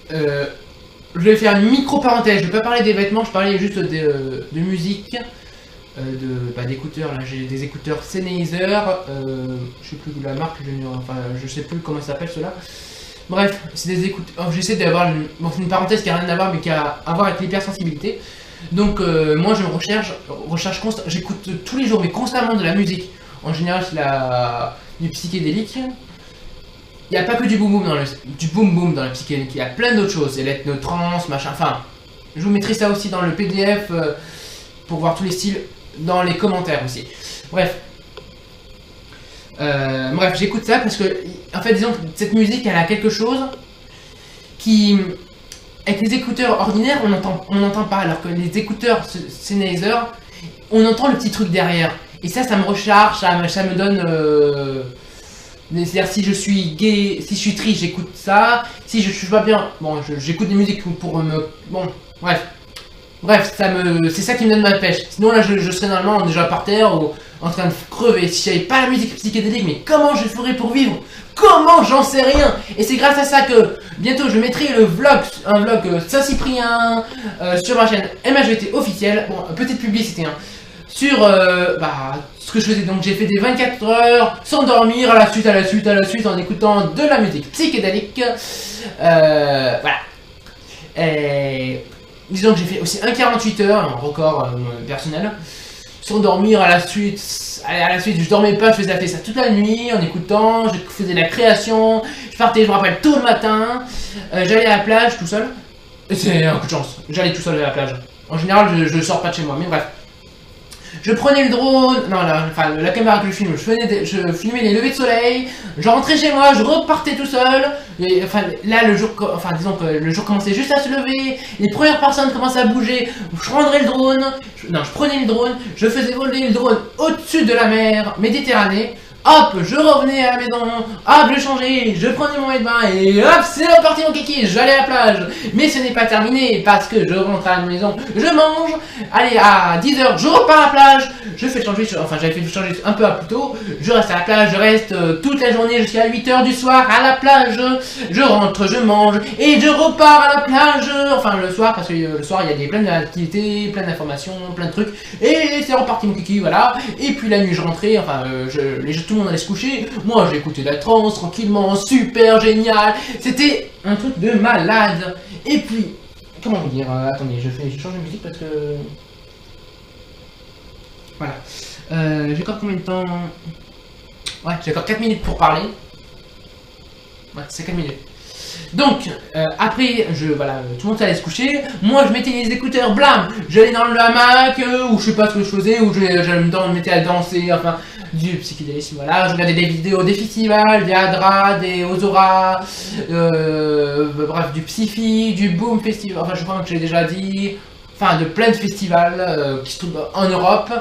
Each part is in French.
je vais faire une micro-parenthèse, je vais pas parler des vêtements, je parlais juste de musique, d'écouteurs, là j'ai des écouteurs Sennheiser, je sais plus de la marque, je sais plus comment ça s'appelle cela. Bref, c'est des écouteurs, j'essaie d'avoir c'est une parenthèse qui a rien à voir mais qui a à voir avec l'hypersensibilité. Donc moi je me recherche constamment, j'écoute tous les jours mais constamment de la musique. En général c'est du psychédélique. Il n'y a pas que du boom boom dans le psychédélique, il y a plein d'autres choses, c'est l'ethno-trance, machin, enfin. Je vous mettrai ça aussi dans le PDF pour voir tous les styles dans les commentaires aussi. Bref. Bref, j'écoute ça parce que, en fait, disons que cette musique, elle a quelque chose qui, avec les écouteurs ordinaires, on n'entend pas, alors que les écouteurs Sennheiser, on entend le petit truc derrière. Et ça me recharge, ça me donne... c'est-à-dire si je suis gay, si je suis triste, j'écoute ça. Si je suis pas bien, bon, j'écoute des musiques pour me... Bon, bref. Bref, c'est ça qui me donne ma pêche. Sinon là, je serais normalement déjà par terre ou en train de crever. Si j'avais pas la musique psychédélique, mais comment je ferais pour vivre? Comment? J'en sais rien. Et c'est grâce à ça que bientôt je mettrai un vlog Saint-Cyprien sur ma chaîne MHVT officielle. Bon, petite publicité, hein. Sur ce que je faisais, donc j'ai fait des 24 heures sans dormir à la suite en écoutant de la musique psychédélique. Voilà. Et disons que j'ai fait aussi un 48 heures, un record personnel, sans dormir à la suite. Je dormais pas, je faisais ça toute la nuit en écoutant, je faisais de la création, je partais, je me rappelle, tôt le matin, j'allais à la plage tout seul. Et c'est un coup de chance, j'allais tout seul à la plage. En général, je sors pas de chez moi, mais bref. Je prenais le drone, la caméra que je filme, je filmais les levées de soleil, je rentrais chez moi, je repartais tout seul, et, là disons que le jour commençait juste à se lever, les premières personnes commençaient à bouger, je prendrais le drone, je prenais le drone, je faisais voler le drone au-dessus de la mer Méditerranée, hop, je revenais à la maison, hop, je changeais, je prenais mon maillot de bain et hop, c'est reparti mon kiki, j'allais à la plage. Mais ce n'est pas terminé parce que je rentre à la maison, je mange, allez, à 10 h, je repars à la plage, je fais changer, j'avais fait changer un peu plus tôt, je reste à la plage, je reste toute la journée jusqu'à 8 h du soir à la plage, je rentre, je mange et je repars à la plage, le soir, parce que le soir il y a plein d'activités, plein d'informations, plein de trucs, et c'est reparti mon kiki, voilà. Et puis la nuit je rentrais, tout le monde allait se coucher, moi j'écoutais la trance tranquillement, super génial, c'était un truc de malade. Et puis, comment vous dire, attendez, je change de musique parce que... Voilà. J'ai encore combien de temps? Ouais, j'ai encore 4 minutes pour parler. Ouais, c'est 4 minutes. Donc, après, tout le monde allait se coucher, moi je mettais les écouteurs, blam, j'allais dans le hamac, ou je sais pas ce que je faisais, ou je me mettais à danser, du psychédélisme, voilà, je regardais des vidéos des festivals, des Adra, des Ozora, bref, du Psyfi, du Boom Festival, je crois que j'ai déjà dit, de plein de festivals qui se trouvent en Europe,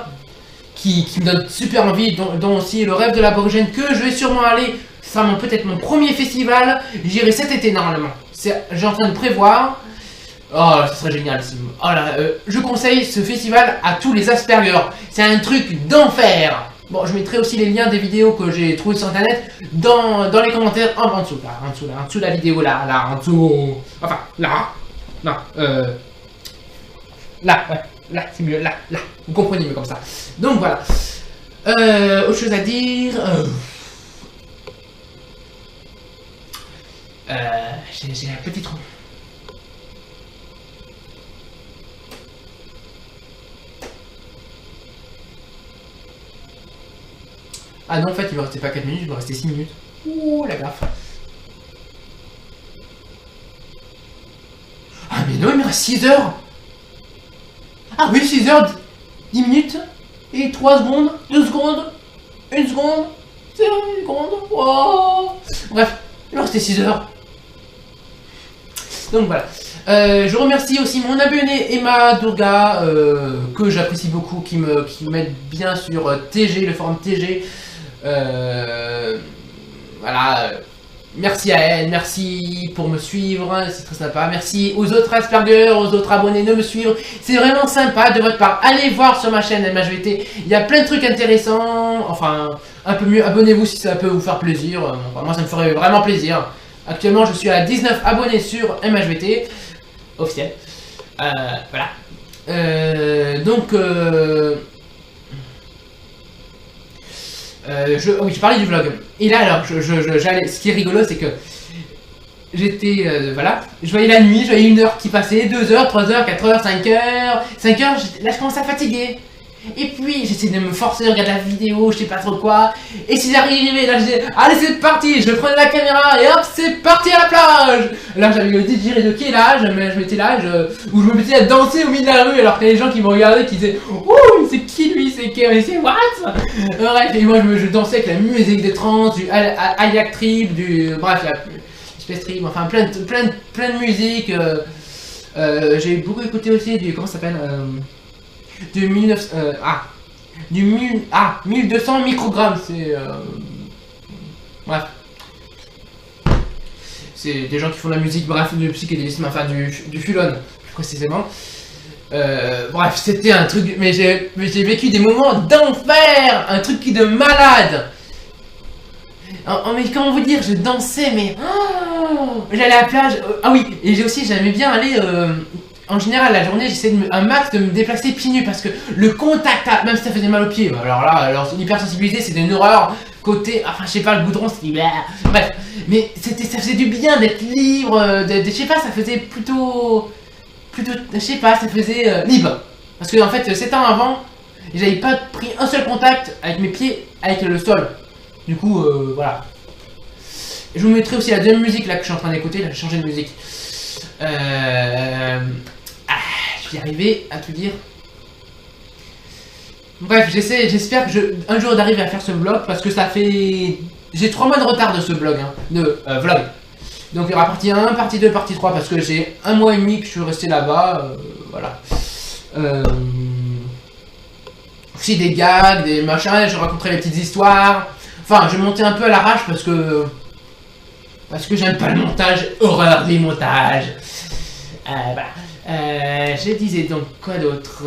qui me donnent super envie, dont aussi le rêve de l'aborigène, que je vais sûrement aller. Ce sera peut-être mon premier festival, j'irai cet été normalement. J'ai en train de prévoir. Oh, ce serait génial. Oh là, je conseille ce festival à tous les Asperger. C'est un truc d'enfer. Bon, je mettrai aussi les liens des vidéos que j'ai trouvées sur internet dans les commentaires en dessous. En dessous de la vidéo, là, en dessous. Enfin, là. Non, là, ouais. Là, c'est mieux, là. Vous comprenez mieux comme ça. Donc voilà. Autre chose à dire. J'ai un petit trou. Ah non, en fait, il me restait pas 4 minutes, il me restait 6 minutes. Ouh, la gaffe. Ah mais non, il me reste 6 heures. Ah oui, 6 heures, 10 minutes, et 3 secondes, 2 secondes, 1 seconde, 0 seconde, wow. Bref, il me restait 6 heures. Donc voilà. Je remercie aussi mon abonné Emma Durga, que j'apprécie beaucoup, qui m'aide bien sur TG, le forum TG. Voilà. Merci à elle, merci pour me suivre, c'est très sympa. Merci aux autres Asperger, aux autres abonnés de me suivre. C'est vraiment sympa de votre part. Allez voir sur ma chaîne MHVT, il y a plein de trucs intéressants. Enfin, un peu mieux, abonnez-vous si ça peut vous faire plaisir. Moi, ça me ferait vraiment plaisir. Actuellement, je suis à 19 abonnés sur MHVT officiel. Voilà. Oui, je parlais du vlog. Et là, alors, j'allais. Ce qui est rigolo, c'est que j'étais, voilà, je voyais la nuit, je voyais 1 heure qui passait, 2 heures, 3 heures, 4 heures, 5 heures, 5 heures, là je commençais à fatiguer. Et puis j'essayais de me forcer à regarder la vidéo, je sais pas trop quoi. Et si j'arrivais, là je disais, allez c'est parti, je prenais la caméra et hop, c'est parti à la plage. Là j'avais le didgeridoo qui est là, je mettais là, où je me mettais à danser au milieu de la rue alors que les gens qui me regardaient qui disaient, ouh, c'est qui lui, c'est what. Bref, et moi je dansais avec la musique de trance, du Hayak Trip, bref, la Space Trip, enfin plein de musique. J'ai beaucoup écouté aussi du, comment ça s'appelle, du 1200 microgrammes, c'est bref, c'est des gens qui font de la musique, bref, du psychédélisme, enfin du fulon plus précisément. Bref, c'était un truc, mais j'ai vécu des moments d'enfer, un truc de malade. Mais comment vous dire, je dansais, mais j'allais à la plage. Ah oui, et j'aimais bien aller. En général, la journée, j'essayais un max de me déplacer pieds nus parce que le contact, même si ça faisait mal aux pieds, alors là, l'hypersensibilité, c'était une horreur. Côté, enfin, je sais pas, le goudron, c'était. Bref, mais ça faisait du bien d'être libre, je sais pas, ça faisait plutôt, je sais pas, ça faisait libre. Parce que en fait, 7 ans avant, j'avais pas pris un seul contact avec mes pieds, avec le sol. Du coup, voilà. Je vous mettrai aussi la deuxième musique là que je suis en train d'écouter, là j'ai changé de musique. Je vais y arriver à tout dire. Bref, j'espère que un jour d'arriver à faire ce vlog parce que ça fait... J'ai 3 mois de retard de ce vlog, hein, vlog. Donc il y aura partie 1, partie 2, partie 3 parce que j'ai 1 mois et demi que je suis resté là-bas, voilà. Aussi des gags, des machins, je raconterai les petites histoires. Enfin, je vais monter un peu à l'arrache parce que j'aime pas le montage, horreur des montages. Voilà. Je disais donc quoi d'autre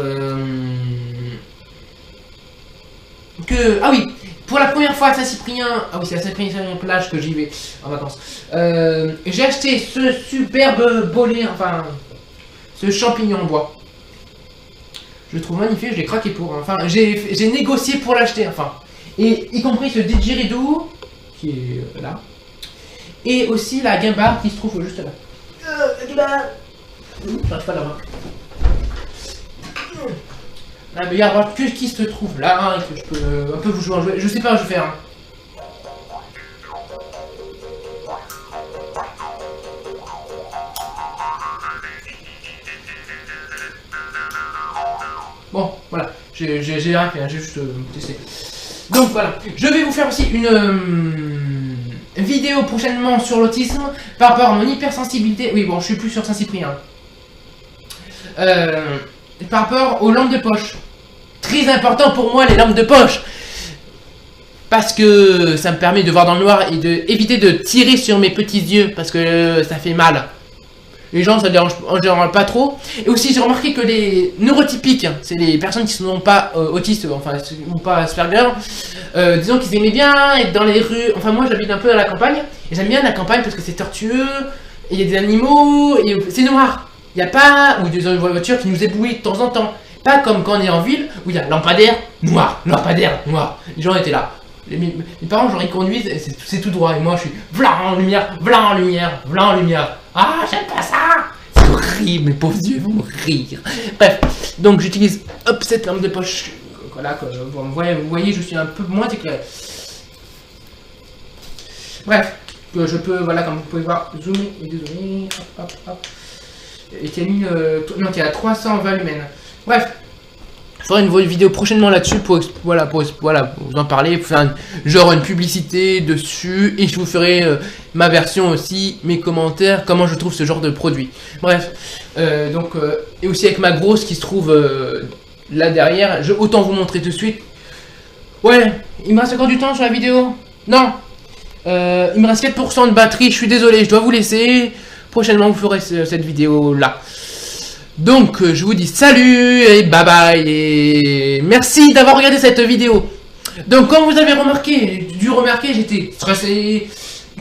ah oui, pour la première fois à Saint-Cyprien, ah oui c'est à Saint-Cyprien-Plage que j'y vais en vacances. J'ai acheté ce superbe bolet, enfin ce champignon en bois. Je le trouve magnifique, je l'ai craqué pour. Enfin, j'ai négocié pour l'acheter, enfin. Et y compris ce didgeridoo qui est là. Et aussi la guimbarde qui se trouve juste là. La guimbarde. J'arrive pas là-bas. Ah, mais il y a que qui se trouve là, et que je peux un peu vous jouer. Je sais pas, je vais faire. Bon, voilà, j'ai rien fait, j'ai juste testé. Donc voilà, je vais vous faire aussi une vidéo prochainement sur l'autisme par rapport à mon hypersensibilité. Oui, bon, je suis plus sur Saint-Cyprien. Par rapport aux lampes de poche. Très important pour moi, les lampes de poche. Parce que ça me permet de voir dans le noir et d'éviter de tirer sur mes petits yeux parce que ça fait mal. Les gens, ça dérange en général pas trop. Et aussi, j'ai remarqué que les neurotypiques, c'est les personnes qui ne sont pas autistes, enfin, ou pas Asperger, disons qu'ils aimaient bien être dans les rues. Enfin, moi, j'habite un peu à la campagne. Et j'aime bien la campagne parce que c'est tortueux, et il y a des animaux, et c'est noir. Il n'y a pas, ou des voitures qui nous éblouissent de temps en temps. Pas comme quand on est en ville, où il y a lampadaire, noir, lampadaire, noir. Les gens étaient là. Mes parents, genre, ils conduisent, c'est tout droit. Et moi, je suis blanc en lumière, blanc en lumière, blanc en lumière. Ah, j'aime pas ça. C'est horrible, mes pauvres yeux vont rire. Bref, donc j'utilise, hop, cette lampe de poche. Voilà, vous voyez, je suis un peu moins éclairé. Bref, je peux, voilà, comme vous pouvez voir, zoomer, et désolé, hop, hop, hop. Et qui a mis, non, qui a 320 lumens. Bref. Je ferai une vidéo prochainement là-dessus pour vous en parler, pour faire genre une publicité dessus, et je vous ferai ma version aussi, mes commentaires, comment je trouve ce genre de produit. Bref, et aussi avec ma grosse qui se trouve là derrière, autant vous montrer tout de suite. Ouais, il me reste encore du temps sur la vidéo? Non, il me reste 4% de batterie, je suis désolé, je dois vous laisser. Prochainement vous ferez cette vidéo là. Donc je vous dis salut et bye bye et merci d'avoir regardé cette vidéo. Donc comme vous avez remarqué, j'étais stressé,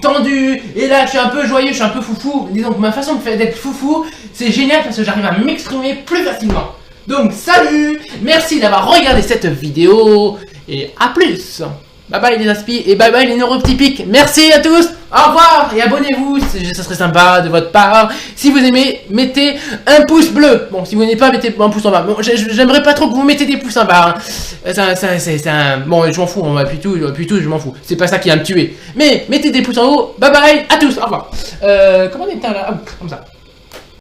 tendu, et là je suis un peu joyeux, je suis un peu foufou. Disons que ma façon d'être foufou, c'est génial parce que j'arrive à m'exprimer plus facilement. Donc salut, merci d'avoir regardé cette vidéo, et à plus. Bye bye les aspi, et bye bye les neurotypiques. Merci à tous, au revoir, et abonnez-vous, ça serait sympa de votre part. Si vous aimez, mettez un pouce bleu. Bon, si vous n'aimez pas, mettez un pouce en bas. Bon, j'aimerais pas trop que vous mettez des pouces en bas. C'est un... Bon, je m'en fous, puis tout, je m'en fous. C'est pas ça qui va me tuer. Mais mettez des pouces en haut, bye bye à tous, au revoir. Comment on éteint là? Ah, comme ça.